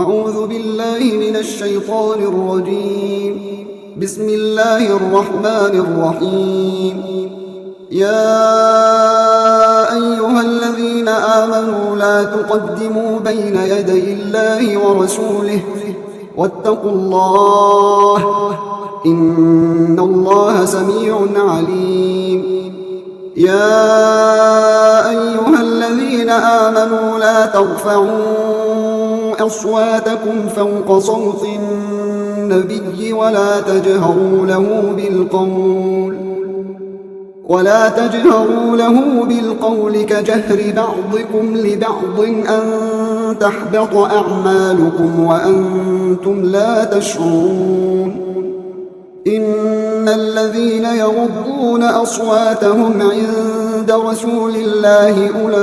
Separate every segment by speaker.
Speaker 1: أعوذ بالله من الشيطان الرجيم. بسم الله الرحمن الرحيم. يا أيها الذين آمنوا لا تقدموا بين يدي الله ورسوله واتقوا الله إن الله سميع عليم. يا أيها الذين آمنوا لا ترفعوا أصواتكم فوق صوت النبي ولا تجهروا له بالقول كجهر بعضكم لبعض أن تحبط أعمالكم وأنتم لا تشعرون. إن الذين يغضون أصواتهم عند رسول الله أولئك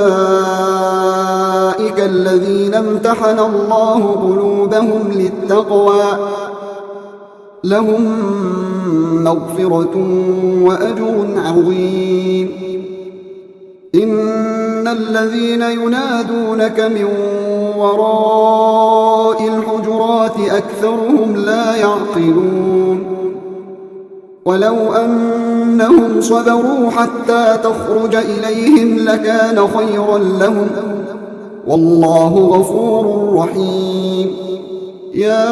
Speaker 1: الذين امتحن الله قلوبهم للتقوى لهم مغفرة وأجر عظيم. إن الذين ينادونك من وراء الحجرات أكثرهم لا يعقلون. ولو أنهم صبروا حتى تخرج إليهم لكان خيرا لهم والله غفور رحيم. يا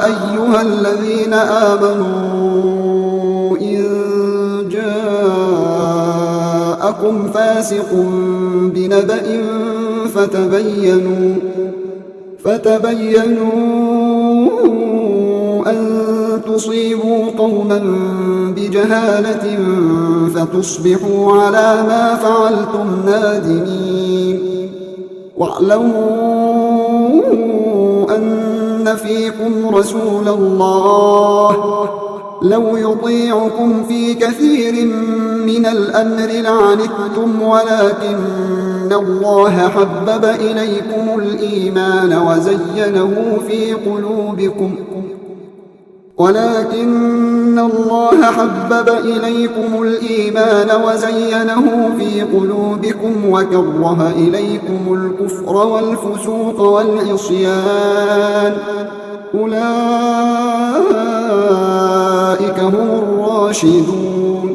Speaker 1: أيها الذين آمنوا إن جاءكم فاسق بنبأ فتبينوا أن تصيبوا قوما بجهالة فتصبحوا على ما فعلتم نادمين. واعلموا أن فيكم رسول الله لو يطيعكم في كثير من الأمر لعنتم ولكن الله حبب إليكم الإيمان وزينه في قلوبكم وكره إليكم الكفر والفسوق والعصيان أولئك هم الراشدون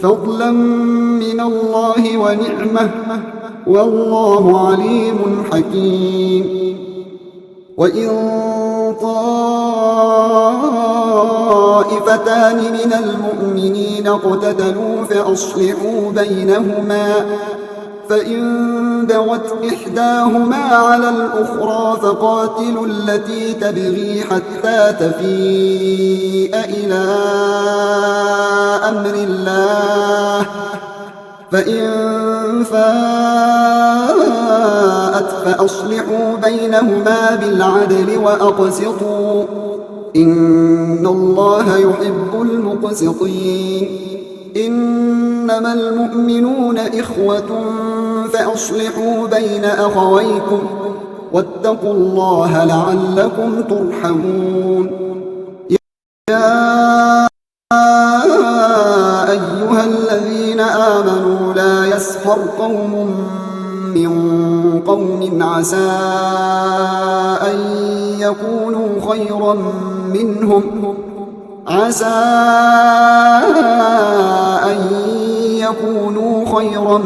Speaker 1: فضلا من الله ونعمة والله عليم حكيم. وإن طائفتان من المؤمنين اقتتلوا فأصلحوا بينهما فإن بغت إحداهما على الأخرى فقاتلوا التي تبغي حتى تفيء إلى أمر الله فإن فاءت فأصلحوا بينهما بالعدل وأقسطوا إن الله يحب المقسطين. إنما المؤمنون إخوة فأصلحوا بين أخويكم واتقوا الله لعلكم ترحمون. يا أيها الذين آمنوا لا يسخر قوم من قوم عسى أن يكونوا خيرا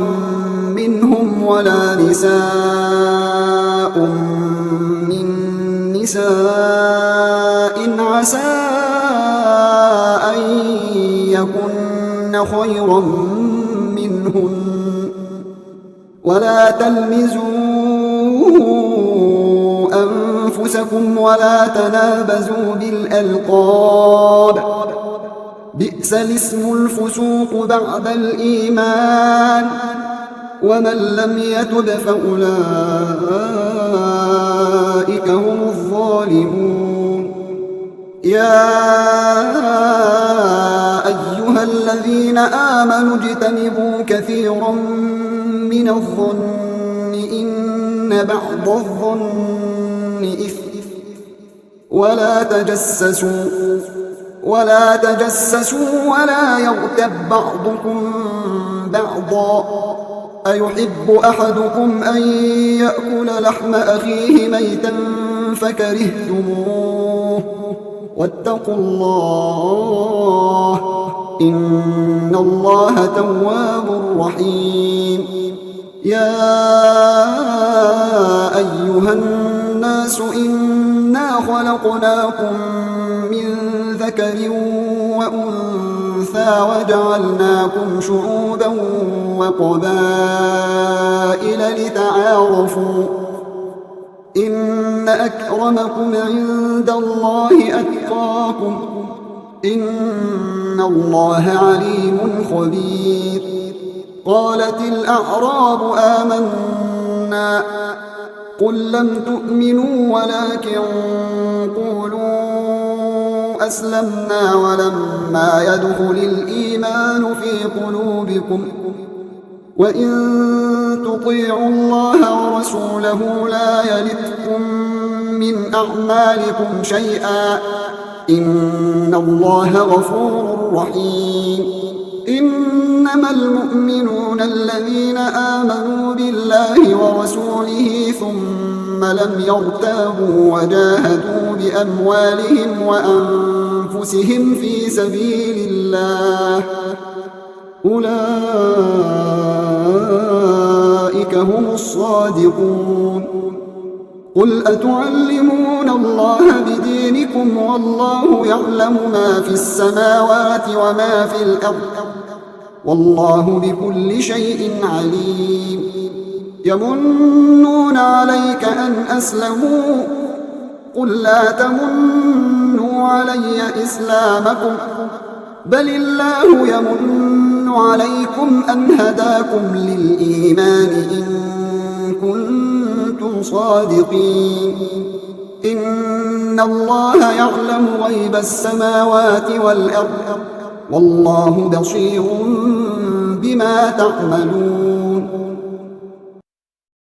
Speaker 1: منهم ولا نساء من نساء عسى أن يكن خيرا منهن ولا تلمزوا أنفسكم ولا تنابزوا بالألقاب بئس الاسم الفسوق بعد الإيمان ومن لم يتب فأولئك هم الظالمون. يا أيها الذين آمنوا اجتنبوا كثيرا من الظن إن بعض الظن إثم ولا تجسسوا ولا يغتب بعضكم بعضا أيحب أحدكم أن يأكل لحم أخيه ميتا فكرهتموه واتقوا الله إن الله تواب رحيم يا أيها الناس إنا خلقناكم من ذكر وأنثى وجعلناكم شعوبا وقبائل لتعارفوا إن أكرمكم عند الله أتقاكم إن الله عليم خبير قالت الأعراب آمنا قل لم تؤمنوا ولكن قولوا أسلمنا ولما يدخل الإيمان في قلوبكم وإن تطيعوا الله ورسوله لا يلتكم من أعمالكم شيئا إن الله غفور رحيم إنما المؤمنون الذين آمنوا بالله ورسوله ثم لم يرتابوا وجاهدوا بأموالهم وأنفسهم في سبيل الله أولئك هم الصادقون قل أتعلمون الله بدينكم والله يعلم ما في السماوات وما في الأرض والله بكل شيء عليم يمنون عليك أن أسلموا قل لا تمنوا علي إسلامكم بل الله يمن عليكم أن هداكم للإيمان إن كنتم صادقين إن الله يعلم غيب السماوات والأرض والله بصير بما تعملون